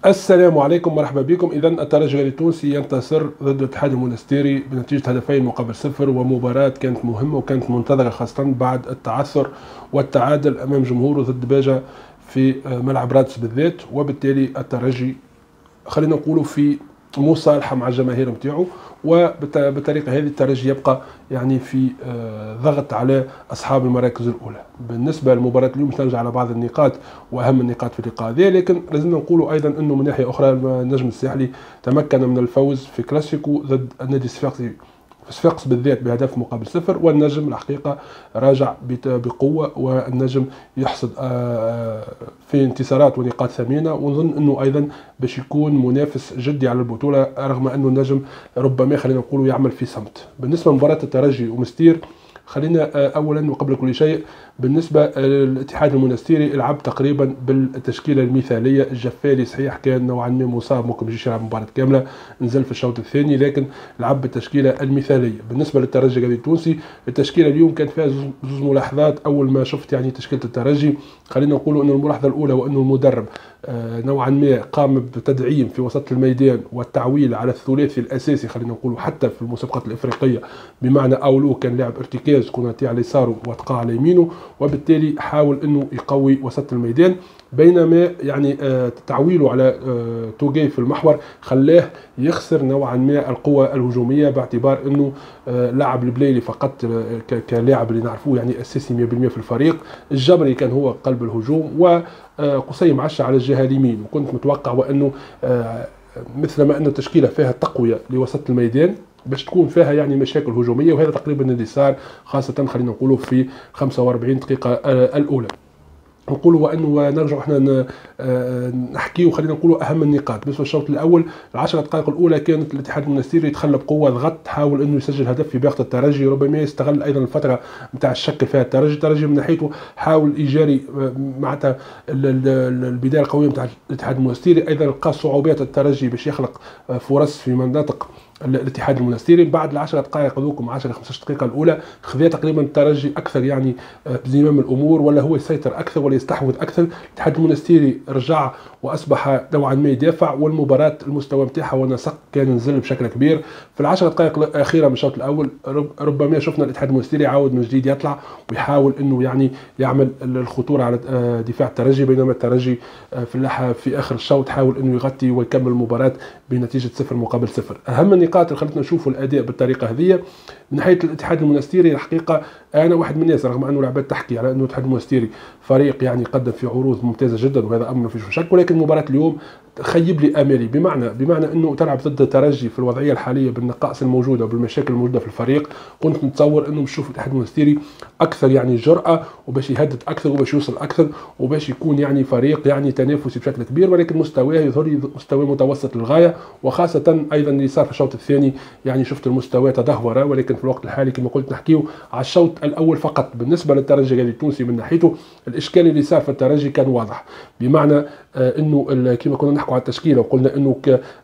السلام عليكم، مرحبا بكم. إذا الترجي التونسي ينتصر ضد الاتحاد المنستيري بنتيجة 2-0، ومباراة كانت مهمة وكانت منتظرة خاصة بعد التعثر والتعادل أمام جمهوره ضد باجة في ملعب رادس بالذات. وبالتالي الترجي خلينا نقولوا في مصالحه مع الجماهير نتاعو، وبالطريقه هذه الترجي يبقى يعني في ضغط على اصحاب المراكز الاولى. بالنسبه لمباراه اليوم نرجع على بعض النقاط واهم النقاط في اللقاء هذا، لكن لازم نقولوا ايضا انه من ناحيه اخرى النجم الساحلي تمكن من الفوز في كلاسيكو ضد النادي الصفاقسي، صفاقس بالذات بهدف مقابل صفر. والنجم الحقيقة راجع بقوة، والنجم يحصد في انتصارات ونقاط ثمينة، ونظن أنه أيضا باش يكون منافس جدي على البطولة، رغم أنه النجم ربما خلينا نقولوا يعمل في صمت. بالنسبة لمباراة الترجي ومستير، خلينا اولا وقبل كل شيء بالنسبه للاتحاد المنستيري لعب تقريبا بالتشكيله المثاليه. الجفالي صحيح كان نوعا ما مصاب، ممكن يجيش يلعب مباراه كامله، نزل في الشوط الثاني، لكن لعب بالتشكيله المثاليه. بالنسبه للترجي التونسي، التشكيله اليوم كانت فيها زوج ملاحظات. اول ما شفت يعني تشكيله الترجي، خلينا نقولوا ان الملاحظه الاولى وانه المدرب نوعا ما قام بتدعيم في وسط الميدان والتعويل على الثلاثي الاساسي، خلينا نقولوا حتى في المسابقات الافريقيه، بمعنى اولو كان لاعب ارتكاز، كوناتي على يساره وتقى على يمينه، وبالتالي حاول انه يقوي وسط الميدان. بينما يعني تعويله على توجي في المحور خلاه يخسر نوعا ما القوة الهجومية، باعتبار انه لعب البليلي فقط كلاعب اللي نعرفوه يعني اساسي 100% في الفريق. الجبري كان هو قلب الهجوم، وقصي معشة على الجهة اليمين. وكنت متوقع وانه مثلما ان التشكيلة فيها تقوية لوسط الميدان باش تكون فيها يعني مشاكل هجوميه، وهذا تقريبا اللي صار، خاصه خلينا نقولوا في 45 دقيقه الاولى. نقولوا وانه نرجع احنا نحكيو، خلينا نقولوا اهم النقاط. بالنسبه للشوط الاول، العشر دقائق الاولى كانت الاتحاد المنستيري يتخلى بقوه، ضغط، حاول انه يسجل هدف في باقه الترجي، ربما يستغل ايضا الفتره نتاع الشك فيها الترجي من ناحيته، حاول يجاري معناتها البدايه القويه نتاع الاتحاد المنستيري. ايضا لقى صعوبات الترجي باش يخلق فرص في مناطق الاتحاد المنستيري. بعد العشر دقائق هذوكم 10 15 دقيقه الاولى خذا تقريبا الترجي اكثر يعني بزمام الامور، ولا هو يسيطر اكثر ولا يستحوذ اكثر. الاتحاد المنستيري رجع واصبح نوعا ما يدافع، والمباراه المستوى نتاعها والنسق كان نزل بشكل كبير. في العشر دقائق الاخيره من الشوط الاول ربما شفنا الاتحاد المنستيري عاود من جديد يطلع ويحاول انه يعني يعمل الخطوره على دفاع الترجي، بينما الترجي في اخر الشوط حاول انه يغطي ويكمل المباراه بنتيجه 0-0. اهم النقاط اللي خلتنا نشوفوا الاداء بالطريقه هذه من ناحيه الاتحاد المنستيري، الحقيقه انا واحد من الناس، رغم انه العباد تحكي على انه الاتحاد المنستيري فريق يعني قدم في عروض ممتازه جدا، وهذا امر ما فيش شك، ولكن مباراه اليوم خيب لي امالي، بمعنى انه تلعب ضد الترجي في الوضعيه الحاليه بالنقائص الموجوده وبالمشاكل الموجوده في الفريق. كنت نتصور انه نشوف الاتحاد المنستيري اكثر يعني جرأه، وباش يهدد اكثر وباش يوصل اكثر وباش يكون يعني فريق يعني تنافسي بشكل كبير، ولكن مستواه يظهر لي مستوى متوسط للغايه. وخاصه ايضا اللي صار في الشوط الثاني، يعني شفت المستوى تدهور، ولكن في الوقت الحالي كما قلت نحكيو على الشوط الاول فقط. بالنسبه للترجي التونسي من ناحيته، الاشكال اللي صار في الترجي كان واضح، بمعنى انه كما كنا نحكوا على التشكيله وقلنا انه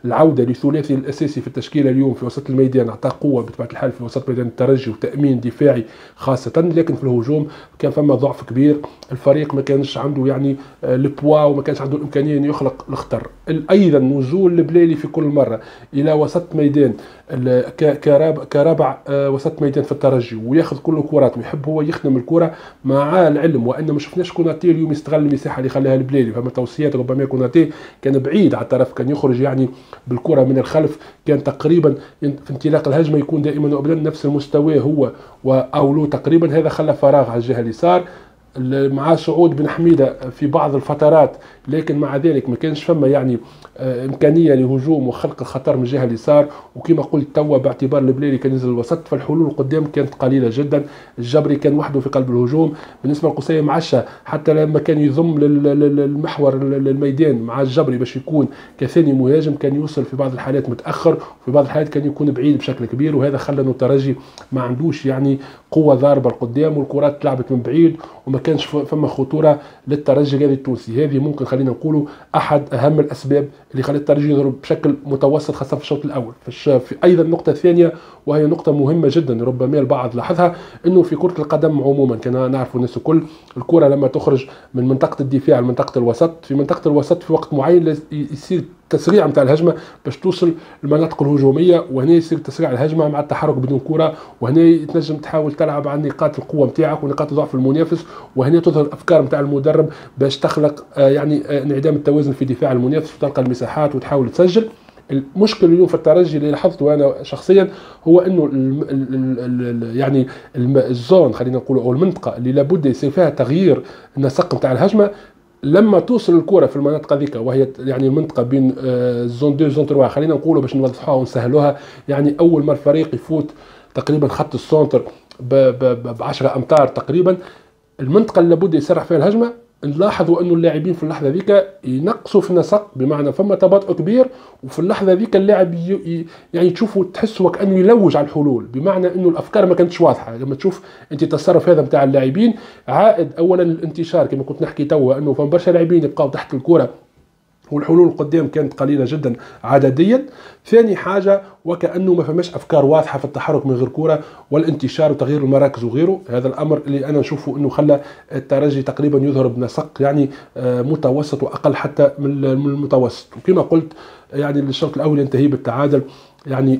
العوده للثلاثي الاساسي في التشكيله اليوم في وسط الميدان اعطى قوه بطبيعه الحال في وسط ميدان الترجي وتامين دفاعي خاصه، لكن في الهجوم كان فما ضعف كبير. الفريق ما كانش عنده يعني البوا، وما كانش عنده الامكانيه انه يخلق الخطر. ايضا نزول البليلي في كل مره الى وسط ميدان كرابع وسط ميدان في الترجي، وياخذ كل الكرات ويحب هو يخدم الكره، مع العلم وان ما شفناش كوناتي اليوم يستغل المساحه اللي خلاها البليلي. فما توصيات ربما كوناتي كان بعيد على الطرف، كان يخرج يعني بالكره من الخلف، كان تقريبا في انطلاق الهجمه يكون دائما وابدا نفس المستوى هو واولو تقريبا. هذا خلى فراغ على الجهه اليسار مع صعود بن حميده في بعض الفترات، لكن مع ذلك ما كانش فما يعني امكانيه لهجوم وخلق الخطر من الجهه اليسار. وكما قلت توا باعتبار البليلي كان ينزل الوسط، فالحلول القدام كانت قليله جدا. الجبري كان وحده في قلب الهجوم. بالنسبه لقصي معشة، حتى لما كان يضم للمحور الميدان مع الجبري باش يكون كثاني مهاجم، كان يوصل في بعض الحالات متاخر، وفي بعض الحالات كان يكون بعيد بشكل كبير، وهذا خلى انه الترجي ما عندوش يعني قوه ضاربه القدام، والكرات تلعبت من بعيد وما كانش فما خطوره للترجي الرياضي التونسي. هذه ممكن خلينا نقولوا احد اهم الاسباب اللي خلت الترجي يضرب بشكل متوسط خاصه في الشوط الاول. في ايضا نقطه ثانيه وهي نقطه مهمه جدا ربما البعض لاحظها، انه في كره القدم عموما كما نعرف الناس الكل، الكره لما تخرج من منطقه الدفاع لمنطقه الوسط، في منطقه الوسط في وقت معين يصير تسريع نتاع الهجمه باش توصل المناطق الهجوميه، وهنا يصير تسريع الهجمه مع التحرك بدون كره، وهنا تنجم تحاول تلعب على نقاط القوه نتاعك ونقاط ضعف المنافس، وهنا تظهر الافكار نتاع المدرب باش تخلق انعدام التوازن في دفاع المنافس وتلقى المساحات وتحاول تسجل. المشكل اليوم في الترجي اللي لاحظته انا شخصيا هو انه يعني الزون خلينا نقول او المنطقه اللي لابد يصير فيها تغيير النسق نتاع الهجمه، لما توصل الكره في المناطق هذيك وهي يعني المنطقه بين زون 2 زون 3 خلينا نقولوا باش نوضحوها ونسهلوها، يعني اول ما الفريق يفوت تقريبا خط السونتر ب 10 امتار تقريبا، المنطقه اللي لابد يسرع فيها الهجمه، نلاحظوا انه اللاعبين في اللحظه ذيك ينقصوا في النسق، بمعنى فما تباطؤ كبير، وفي اللحظه ذيك اللاعب يعني تشوفوا تحسوا وكانه يلوج على الحلول، بمعنى انه الافكار ما كانتش واضحه. لما تشوف انت التصرف هذا نتاع اللاعبين عائد اولا الانتشار كما كنت نحكي توا، انه فما برشا لاعبين يبقاو تحت الكره والحلول القدام كانت قليله جدا عدديا. ثاني حاجه وكانه ما فماش افكار واضحه في التحرك من غير كره والانتشار وتغيير المراكز وغيره. هذا الامر اللي انا نشوفه انه خلى الترجي تقريبا يظهر بنسق يعني متوسط واقل حتى من المتوسط. وكما قلت يعني الشوط الاول ينتهي بالتعادل يعني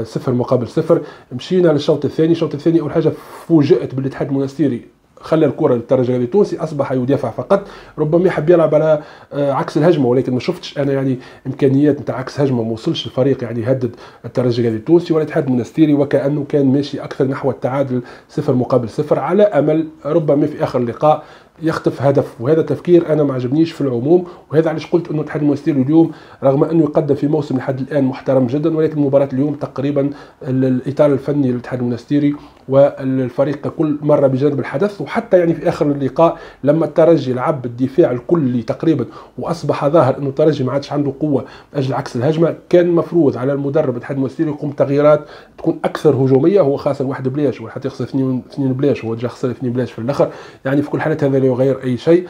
0-0. مشينا للشوط الثاني. الشوط الثاني اول حاجه فوجئت بالاتحاد المنستيري خلى الكره للترجي الرياضي التونسي، اصبح يدافع فقط، ربما يحب يلعب على عكس الهجمه، ولكن ما شفتش انا يعني امكانيات نتاع عكس هجمه، ما وصلش الفريق يعني يهدد الترجي الرياضي التونسي والاتحاد المنستيري، وكانه كان ماشي اكثر نحو التعادل 0-0 على امل ربما في اخر اللقاء يخطف هدف. وهذا تفكير انا ما عجبنيش في العموم، وهذا علاش قلت انه الاتحاد المنستيري اليوم رغم انه يقدم في موسم لحد الان محترم جدا، ولكن مباراه اليوم تقريبا الاطار الفني للاتحاد المنستيري والفريق كل مره بجانب الحدث. وحتى يعني في اخر اللقاء لما الترجي لعب بالدفاع الكلي تقريبا واصبح ظاهر انه الترجي ما عادش عنده قوه اجل عكس الهجمه، كان مفروض على المدرب الاتحاد المنستيري يقوم تغييرات تكون اكثر هجوميه. هو خاسر واحد بلاش وحتى يخسر اثنين بلاش، هو جا خسر 2 بلاش في الاخر، يعني في كل حالات هذا لا يغير اي شيء.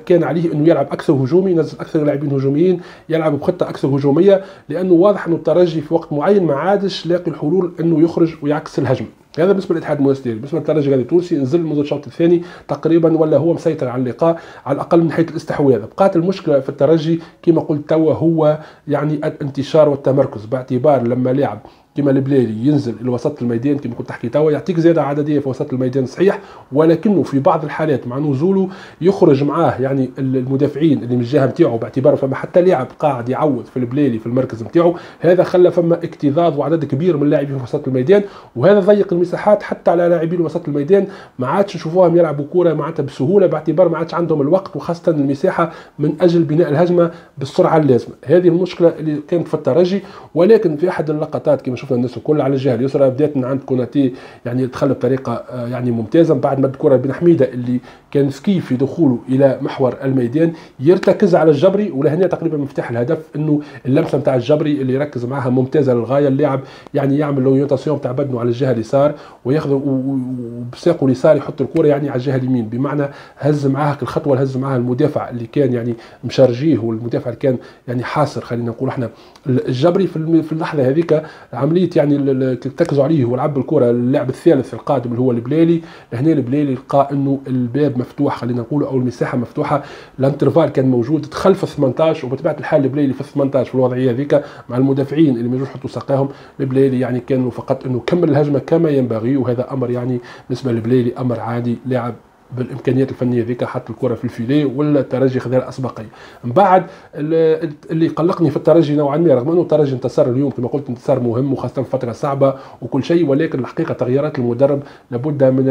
كان عليه انه يلعب اكثر هجومي، ينزل اكثر لاعبين هجوميين، يلعب بخطه اكثر هجوميه، لانه واضح انه الترجي في وقت معين ما عادش لاقي الحلول انه يخرج ويعكس الهجمه. هذا بالنسبه للاتحاد المنستيري. بالنسبه للترجي الرياضي التونسي نزل منذ الشوط الثاني تقريبا ولا هو مسيطر على اللقاء على الاقل من حيث الاستحواذ. بقات المشكله في الترجي كما قلت توا هو يعني الانتشار والتمركز، باعتبار لما لعب كما البلالي ينزل لوسط الميدان كما كنت تحكي توا يعطيك زياده عدديه في وسط الميدان صحيح، ولكنه في بعض الحالات مع نزوله يخرج معاه يعني المدافعين اللي من الجهه نتاعو، باعتبار فما حتى لاعب قاعد يعوض في البلالي في المركز نتاعو، هذا خلى فما اكتظاظ وعدد كبير من اللاعبين في وسط الميدان، وهذا ضيق المساحات حتى على لاعبين وسط الميدان، ما عادش نشوفوهم يلعبوا كره معناتها بسهوله، باعتبار ما عادش عندهم الوقت وخاصه المساحه من اجل بناء الهجمه بالسرعه اللازمه. هذه المشكله اللي كانت في الترجي. ولكن في احد اللقطات كما شفنا الناس الكل على الجهه اليسرى بدات من عند كوناتي يعني دخل بطريقه يعني ممتازه، بعد ما الكره بن حميده اللي كان ذكي في دخوله الى محور الميدان يرتكز على الجبري، ولهنا تقريبا مفتاح الهدف انه اللمسه نتاع الجبري اللي يركز معها ممتازه للغايه. اللاعب يعني يعمل لورينتاسيون تاع بدنه على الجهه اليسار وياخذ وبساقه اليسار يحط الكره يعني على الجهه اليمين، بمعنى هز معاه الخطوه هز معاه المدافع اللي كان يعني مشارجيه والمدافع اللي كان يعني حاصر خلينا نقول احنا الجبري في اللحظه هذيك عمليه يعني تركزوا عليه ولعب الكره اللاعب الثالث القادم اللي هو البلالي. هنا البلالي لقى انه الباب مفتوح خلينا نقول او المساحه مفتوحه، الانترفال كان موجود دخل في 18، وبطبيعه الحال البلالي في 18 في الوضعيه هذيك مع المدافعين اللي ما يجوش يحطوا ساقاهم، البلالي يعني كان فقط انه كمل الهجمه كما ينبغي، وهذا امر يعني بالنسبه للبلالي امر عادي، لاعب بالامكانيات الفنيه ذيك حط الكره في الفيليه ولا الترجي خذ الاسبقيه. من بعد اللي قلقني في الترجي نوعا ما، رغم انه الترجي انتصر اليوم كما قلت انتصار مهم وخاصه في فتره صعبه وكل شيء، ولكن الحقيقه تغييرات المدرب لابد من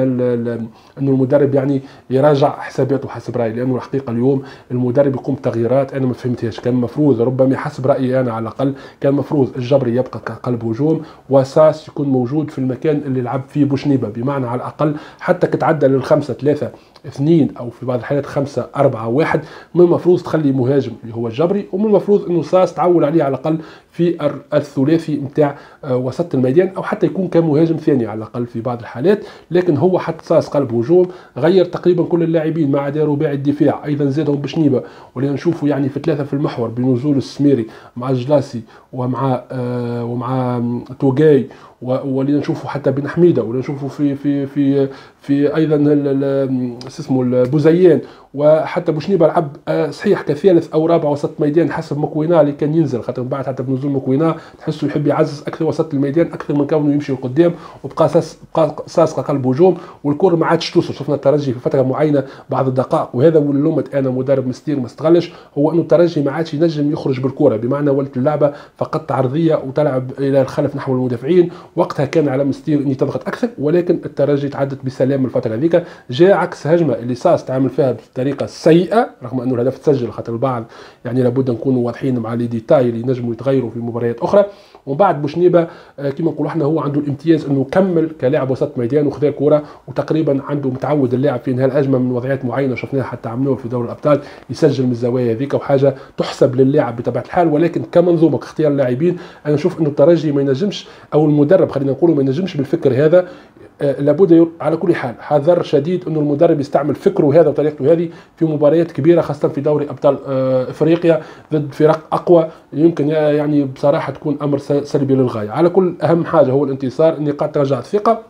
انه المدرب يعني يراجع حساباته حسب رايي، لانه الحقيقه اليوم المدرب يقوم بتغييرات انا ما فهمتهاش. كان المفروض ربما حسب رايي انا على الاقل كان المفروض الجبري يبقى كقلب هجوم وساس يكون موجود في المكان اللي لعب فيه بوشنيبه، بمعنى على الاقل حتى كتعدى لل5-3 3-2 او في بعض الحالات 5-4-1. من المفروض تخلي مهاجم اللي هو الجبري، ومن المفروض انه ساس تعول عليه على الاقل في الثلاثي نتاع وسط الميدان، او حتى يكون كمهاجم ثاني على الاقل في بعض الحالات. لكن هو حتى ساس قلب هجوم، غير تقريبا كل اللاعبين ما عدا رباعي الدفاع، ايضا زادهم بشنيبه، ولينا نشوفوا يعني في 3 في المحور بنزول السميري مع الجلاسي ومع توجاي، ولينا نشوفوا حتى بن حميده، ولينا نشوفوا في ايضا اسمه البوزيان، وحتى بوشنيبه لعب صحيح كثالث او رابع وسط ميدان حسب مكوينا اللي كان ينزل، خاطر من بعد حتى بنزول مكوينا تحسه يحب يعزز اكثر وسط الميدان اكثر من كونه يمشي لقدام، وبقى ساس قلب هجوم، والكره ما عادش توصل. شفنا الترجي في فتره معينه بعض الدقائق، وهذا ولومت انا مدرب مستير ما استغلش، هو انه الترجي ما عادش ينجم يخرج بالكره، بمعنى ولت اللعبه فقط عرضيه وتلعب الى الخلف نحو المدافعين. وقتها كان على مستير اني تضغط اكثر، ولكن الترجي تعدت بسلام الفتره هذيك. جاء عكس هجمه اللي ساس تعامل فيها بطريقه سيئه، رغم انه الهدف تسجل، خاطر البعض يعني لابد نكونوا واضحين مع لي ديتاي اللي ينجموا يتغيروا في مباريات اخرى. ومن بعد بوشنيبه كما نقولوا احنا هو عنده الامتياز انه كمل كلاعب وسط ميدان وخذ الكره، وتقريبا عنده متعود اللاعب في انهاء الهجمه من وضعيات معينه شفناها حتى عملوها في دوري الابطال، يسجل من الزوايا هذيك، وحاجه تحسب للاعب بطبيعه الحال. ولكن كمنظومه كاختيار اللاعبين انا نشوف انه الترجي ما ينجمش، او المدرب خلينا نقولوا ما ينجمش بالفكر هذا. لابد على كل حال حذر شديد انه المدرب يستعمل فكره هذا وطريقته هذه في مباريات كبيره، خاصه في دوري ابطال افريقيا ضد فرق اقوى، يمكن يعني بصراحه تكون امر سلبي للغايه. على كل اهم حاجه هو الانتصار، النقاط ترجع الثقه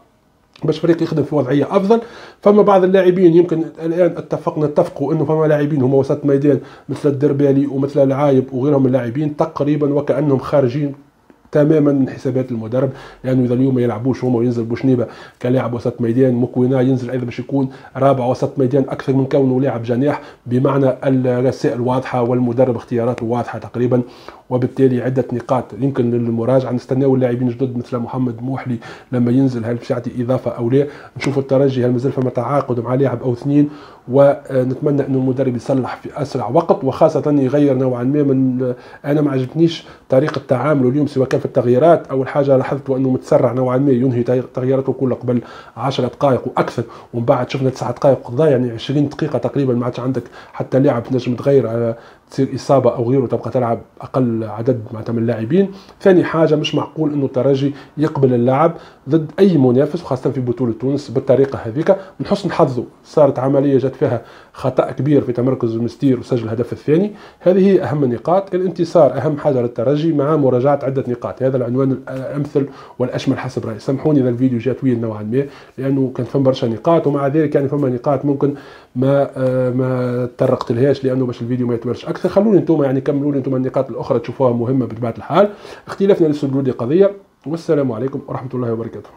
باش فريق يخدم في وضعيه افضل. فما بعض اللاعبين يمكن الان نتفقوا انه فما لاعبين هم وسط ميدان مثل الدربالي ومثل العايب وغيرهم من اللاعبين تقريبا وكانهم خارجين تماما من حسابات المدرب، لانه اذا اليوم ما يلعبوش هما وينزل بوشنيبه كلاعب وسط ميدان، مكوينا ينزل ايضا باش يكون رابع وسط ميدان اكثر من كونه لاعب جناح، بمعنى الرسائل واضحه والمدرب اختياراته واضحه تقريبا. وبالتالي عده نقاط يمكن للمراجعه، نستناو اللاعبين جدد مثل محمد موحلي لما ينزل هل باش يعطي اضافه او لا، نشوف الترجي هل مازال فما تعاقد مع لاعب او اثنين، ونتمنى انه المدرب يصلح في اسرع وقت، وخاصه يغير نوعا ما من انا ما عجبتنيش طريقه تعامله اليوم سواء كان في التغييرات. اول حاجه لاحظت انه متسرع نوعا ما، ينهي تغييراته كلها قبل 10 دقائق واكثر، ومن بعد شفنا 9 دقائق قضاء، يعني 20 دقيقه تقريبا ما عادش عندك حتى لاعب تنجم تغير على تصير اصابه او غيره، تبقى تلعب اقل عدد معناتها من اللاعبين. ثاني حاجه مش معقول انه الترجي يقبل اللعب ضد اي منافس وخاصه في بطوله تونس بالطريقه هذيك. من حسن حظه صارت عمليه جات فيها خطا كبير في تمركز المستير وسجل الهدف الثاني، هذه هي اهم النقاط. الانتصار اهم حاجه للترجي مع مراجعه عده نقاط، هذا العنوان الامثل والاشمل حسب رايي. سامحوني اذا الفيديو جاء طويل نوعا ما لانه كان فما برشا نقاط، ومع ذلك يعني فما نقاط ممكن ما تطرقت لهاش لانه باش الفيديو ما يتمرش اكثر. خلوني انتم يعني كملوا لي انتم النقاط الاخرى تشوفوها مهمه بطبيعه الحال. اختلافنا ليس ضروري قضيه، والسلام عليكم ورحمه الله وبركاته.